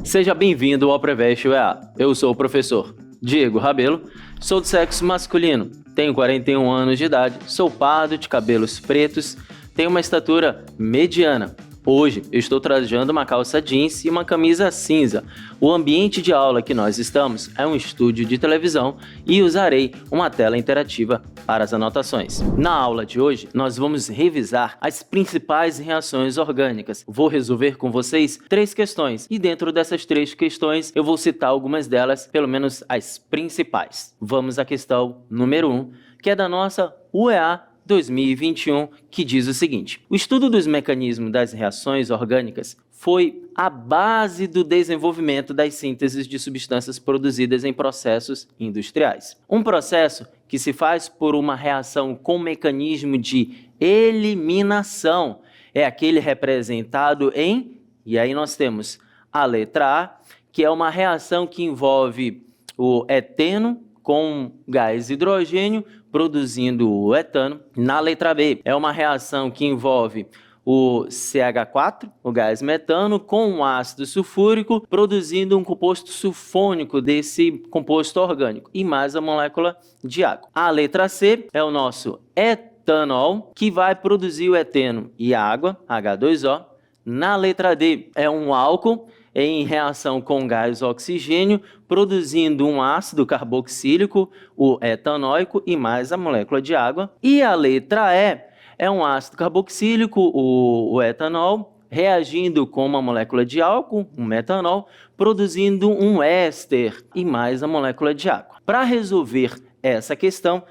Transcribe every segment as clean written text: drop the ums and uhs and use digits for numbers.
Seja bem-vindo ao Preveste UEA. Eu sou o professor Diego Rabelo, sou do sexo masculino, tenho 41 anos de idade, sou pardo, de cabelos pretos, tenho uma estatura mediana. Hoje eu estou trajando uma calça jeans e uma camisa cinza. O ambiente de aula que nós estamos é um estúdio de televisão e usarei uma tela interativa para as anotações. Na aula de hoje, nós vamos revisar as principais reações orgânicas. Vou resolver com vocês 3 questões e dentro dessas 3 questões eu vou citar algumas delas, pelo menos as principais. Vamos à questão número 1, que é da nossa UEA 2021, que diz o seguinte: o estudo dos mecanismos das reações orgânicas foi a base do desenvolvimento das sínteses de substâncias produzidas em processos industriais. Um processo que se faz por uma reação com mecanismo de eliminação é aquele representado em, e aí nós temos a letra A, que é uma reação que envolve o eteno com gás hidrogênio, produzindo o etano. Na letra B, é uma reação que envolve o CH4, o gás metano, com um ácido sulfúrico, produzindo um composto sulfônico desse composto orgânico, e mais a molécula de água. A letra C é o nosso etanol, que vai produzir o eteno e a água, H2O. Na letra D, é um álcool em reação com gás oxigênio, produzindo um ácido carboxílico, o etanóico, e mais a molécula de água. E a letra E é um ácido carboxílico, o etanol, reagindo com uma molécula de álcool, um metanol, produzindo um éster e mais a molécula de água. Para resolver essa questão,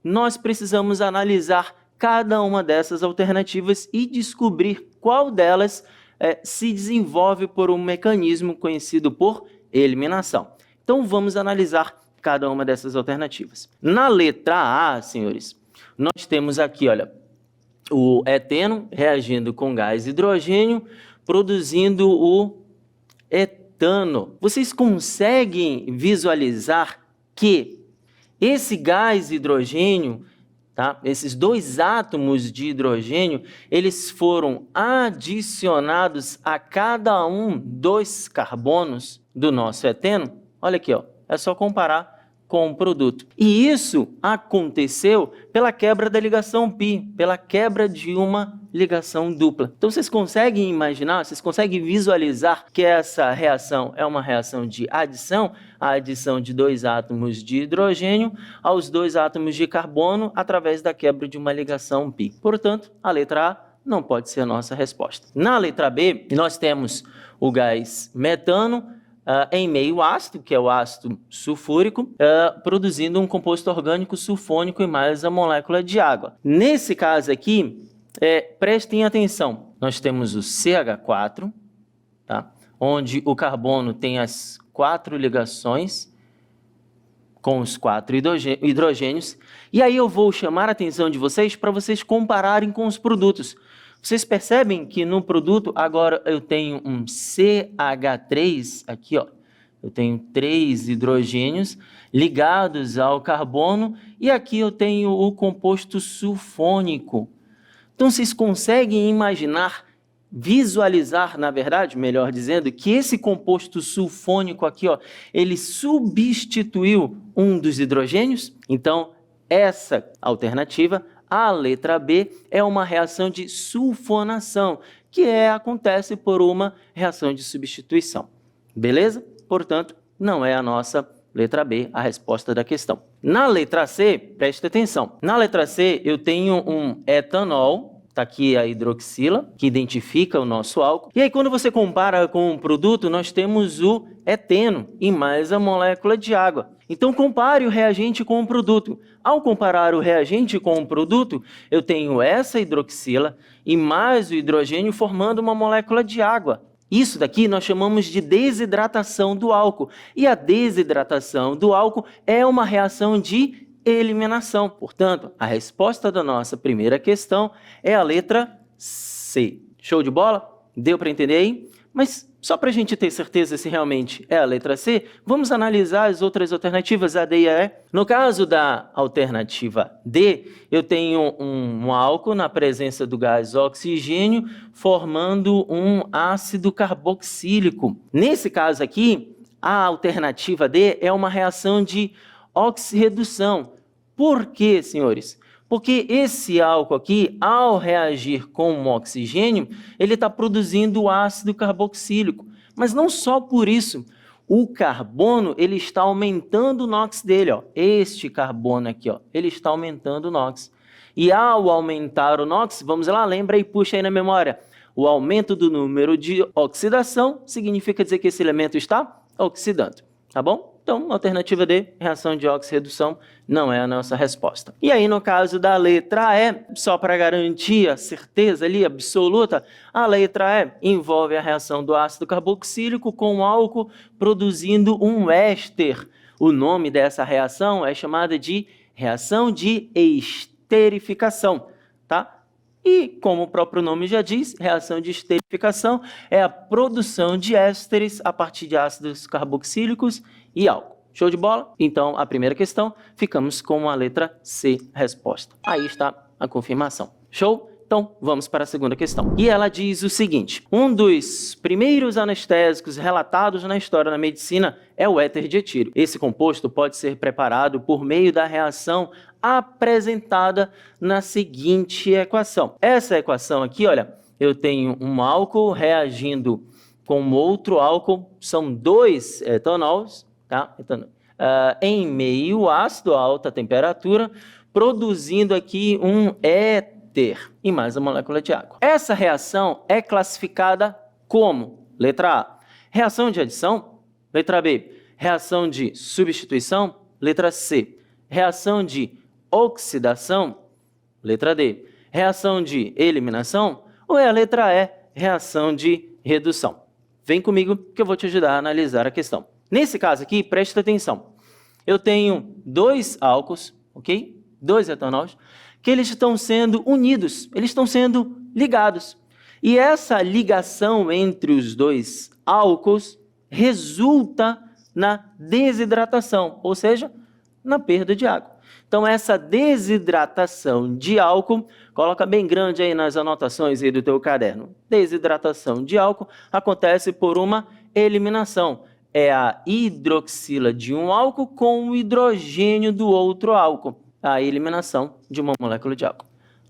nós precisamos analisar cada uma dessas alternativas e descobrir qual delas se desenvolve por um mecanismo conhecido por eliminação. Então, vamos analisar cada uma dessas alternativas. Na letra A, senhores, nós temos aqui, olha, o eteno reagindo com gás hidrogênio, produzindo o etano. Vocês conseguem visualizar que esse gás hidrogênio, tá? Esses 2 átomos de hidrogênio, eles foram adicionados a cada um dos carbonos do nosso eteno. Olha aqui, ó, é só comparar com o produto. E isso aconteceu pela quebra da ligação π, pela quebra de uma ligação dupla. Então vocês conseguem imaginar, vocês conseguem visualizar que essa reação é uma reação de adição, a adição de 2 átomos de hidrogênio aos 2 átomos de carbono através da quebra de uma ligação π. Portanto, a letra A não pode ser a nossa resposta. Na letra B, nós temos o gás metano em meio ácido, que é o ácido sulfúrico, produzindo um composto orgânico sulfônico e mais a molécula de água. Nesse caso aqui, prestem atenção, nós temos o CH4, tá? Onde o carbono tem as 4 ligações com os 4 hidrogênios, e aí eu vou chamar a atenção de vocês para vocês compararem com os produtos. Vocês percebem que no produto agora eu tenho um CH3, aqui ó, eu tenho 3 hidrogênios ligados ao carbono e aqui eu tenho o composto sulfônico. Então vocês conseguem imaginar, visualizar, na verdade, melhor dizendo, que esse composto sulfônico aqui, ó, ele substituiu um dos hidrogênios? Então essa alternativa, a letra B, é uma reação de sulfonação, que acontece por uma reação de substituição. Beleza? Portanto, não é a nossa letra B a resposta da questão. Na letra C, preste atenção. Na letra C, eu tenho um etanol, está aqui a hidroxila, que identifica o nosso álcool. E aí, quando você compara com o produto, nós temos o eteno e mais a molécula de água. Então, compare o reagente com o produto. Ao comparar o reagente com o produto, eu tenho essa hidroxila e mais o hidrogênio formando uma molécula de água. Isso daqui nós chamamos de desidratação do álcool. E a desidratação do álcool é uma reação de eliminação. Portanto, a resposta da nossa primeira questão é a letra C. Show de bola? Deu para entender aí? Mas Só para a gente ter certeza se realmente é a letra C, vamos analisar as outras alternativas, A, D e E. No caso da alternativa D, eu tenho um álcool na presença do gás oxigênio, formando um ácido carboxílico. Nesse caso aqui, a alternativa D é uma reação de oxirredução. Por quê, senhores? Porque esse álcool aqui, ao reagir com o oxigênio, ele está produzindo ácido carboxílico. Mas não só por isso, o carbono ele está aumentando o NOx dele. Ó. Este carbono aqui, ó, ele está aumentando o NOx. E ao aumentar o NOx, vamos lá, lembra e puxa aí na memória. O aumento do número de oxidação significa dizer que esse elemento está oxidando, tá bom? Então, alternativa D, reação de oxirredução, não é a nossa resposta. E aí, no caso da letra E, só para garantir a certeza ali absoluta, a letra E envolve a reação do ácido carboxílico com o álcool produzindo um éster. O nome dessa reação é chamada de reação de esterificação, tá? E, como o próprio nome já diz, reação de esterificação é a produção de ésteres a partir de ácidos carboxílicos e álcool. Show de bola? Então, a primeira questão, ficamos com a letra C, resposta. Aí está a confirmação. Show? Então, vamos para a segunda questão. E ela diz o seguinte: um dos primeiros anestésicos relatados na história da medicina é o éter de etilo. Esse composto pode ser preparado por meio da reação apresentada na seguinte equação. Essa equação aqui, olha, eu tenho um álcool reagindo com outro álcool, são dois etanols, tá? Em meio ácido a alta temperatura, produzindo aqui um éter e mais a molécula de água. Essa reação é classificada como, letra A, reação de adição, letra B, reação de substituição, letra C, reação de oxidação, letra D, reação de eliminação, ou é a letra E, reação de redução? Vem comigo que eu vou te ajudar a analisar a questão. Nesse caso aqui, preste atenção. Eu tenho dois álcools, ok? Dois etanóis, que eles estão sendo unidos, eles estão sendo ligados. E essa ligação entre os dois álcools resulta na desidratação, ou seja, na perda de água. Então, essa desidratação de álcool, coloca bem grande aí nas anotações aí do teu caderno. Desidratação de álcool acontece por uma eliminação. É a hidroxila de um álcool com o hidrogênio do outro álcool. A eliminação de uma molécula de álcool.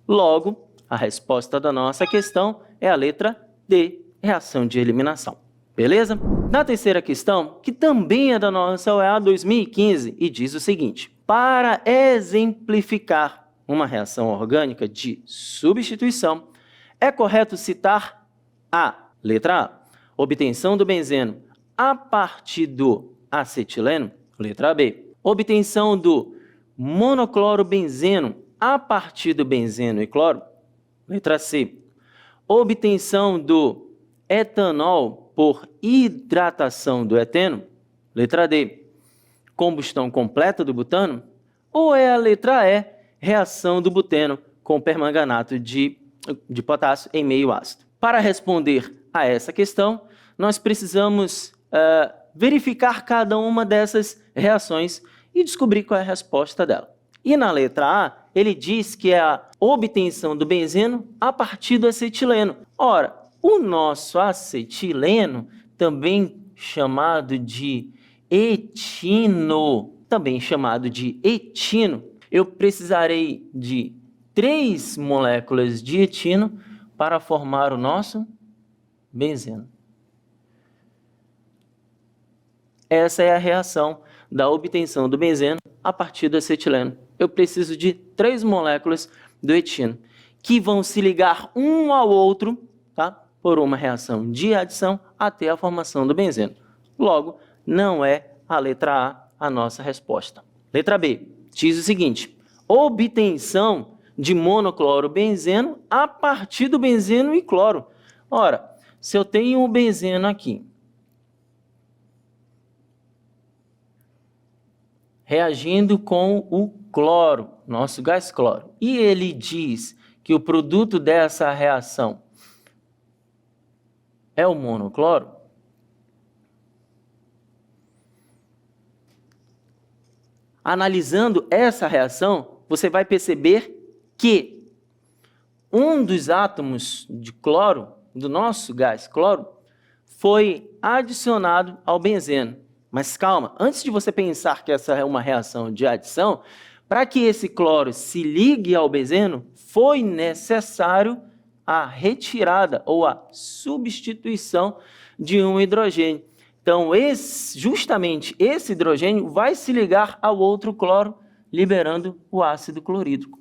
Logo, a resposta da nossa questão é a letra D, reação de eliminação. Beleza? Na terceira questão, que também é da nossa OEA 2015, e diz o seguinte: para exemplificar uma reação orgânica de substituição, é correto citar a letra A, obtenção do benzeno a partir do acetileno, letra B, obtenção do monoclorobenzeno a partir do benzeno e cloro, letra C, obtenção do etanol por hidratação do eteno, letra D, combustão completa do butano, ou é a letra E, reação do buteno com permanganato de potássio em meio ácido? Para responder a essa questão, nós precisamos verificar cada uma dessas reações e descobrir qual é a resposta dela. E na letra A, ele diz que é a obtenção do benzeno a partir do acetileno. Ora, o nosso acetileno, também chamado de etino, eu precisarei de 3 moléculas de etino para formar o nosso benzeno. Essa é a reação da obtenção do benzeno a partir do acetileno. Eu preciso de 3 moléculas do etino, que vão se ligar um ao outro, tá? Por uma reação de adição até a formação do benzeno. Logo, não é a letra A nossa resposta. Letra B diz o seguinte: obtenção de monoclorobenzeno a partir do benzeno e cloro. Ora, se eu tenho o benzeno aqui, reagindo com o cloro, nosso gás cloro, e ele diz que o produto dessa reação é o monocloro, analisando essa reação, você vai perceber que um dos átomos de cloro, do nosso gás cloro, foi adicionado ao benzeno. Mas calma, antes de você pensar que essa é uma reação de adição, para que esse cloro se ligue ao benzeno, foi necessário a retirada ou a substituição de um hidrogênio. Então, justamente esse hidrogênio vai se ligar ao outro cloro, liberando o ácido clorídrico.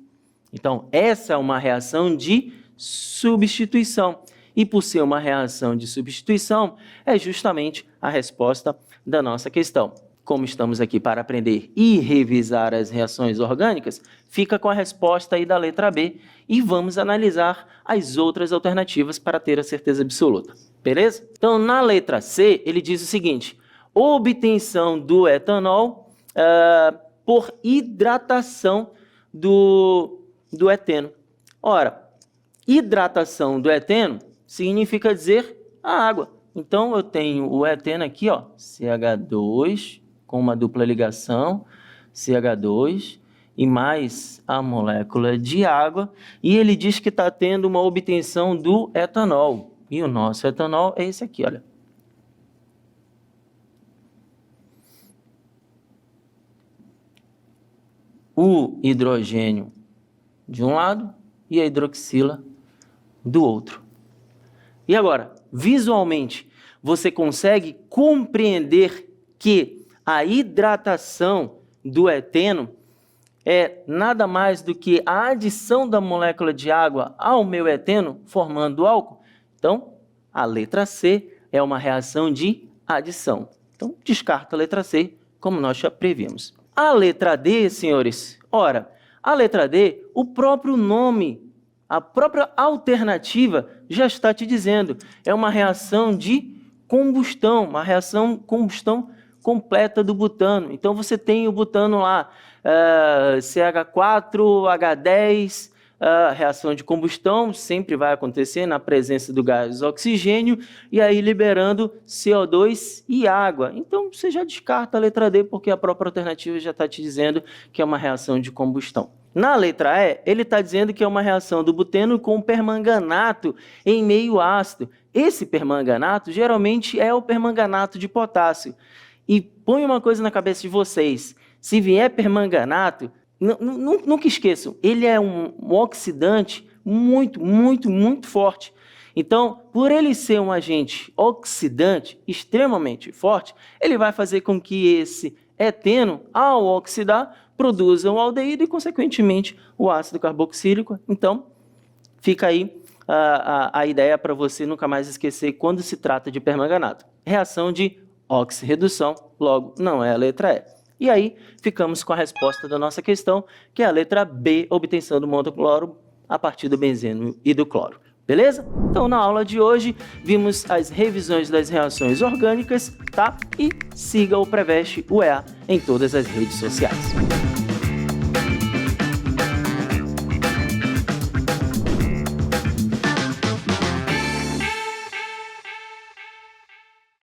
Então, essa é uma reação de substituição. E por ser uma reação de substituição, é justamente a resposta da nossa questão. Como estamos aqui para aprender e revisar as reações orgânicas, fica com a resposta aí da letra B e vamos analisar as outras alternativas para ter a certeza absoluta. Beleza? Então, na letra C, ele diz o seguinte: obtenção do etanol por hidratação do eteno. Ora, hidratação do eteno significa dizer a água. Então, eu tenho o eteno aqui, ó, CH2, com uma dupla ligação, CH2, e mais a molécula de água, e ele diz que está tendo uma obtenção do etanol. E o nosso etanol é esse aqui, olha. O hidrogênio de um lado e a hidroxila do outro. E agora, visualmente, você consegue compreender que a hidratação do eteno é nada mais do que a adição da molécula de água ao meu eteno, formando álcool? Então, a letra C é uma reação de adição. Então, descarta a letra C, como nós já previmos. A letra D, senhores, ora, a letra D, o próprio nome, a própria alternativa já está te dizendo, é uma reação de combustão, uma reação combustão completa do butano. Então, você tem o butano lá, CH4H10, reação de combustão, sempre vai acontecer na presença do gás oxigênio, e aí liberando CO2 e água. Então, você já descarta a letra D, porque a própria alternativa já está te dizendo que é uma reação de combustão. Na letra E, ele está dizendo que é uma reação do buteno com permanganato em meio ácido. Esse permanganato geralmente é o permanganato de potássio. E põe uma coisa na cabeça de vocês, se vier permanganato, nunca esqueçam, ele é um oxidante muito, muito, muito forte. Então, por ele ser um agente oxidante extremamente forte, ele vai fazer com que esse eteno, ao oxidar, produza um aldeído e, consequentemente, o ácido carboxílico. Então, fica aí a ideia para você nunca mais esquecer quando se trata de permanganato. Reação de oxirredução, logo, não é a letra E. E aí, ficamos com a resposta da nossa questão, que é a letra B, obtenção do monocloro a partir do benzeno e do cloro. Beleza? Então, na aula de hoje, vimos as revisões das reações orgânicas, tá? E siga o Preveste UEA em todas as redes sociais.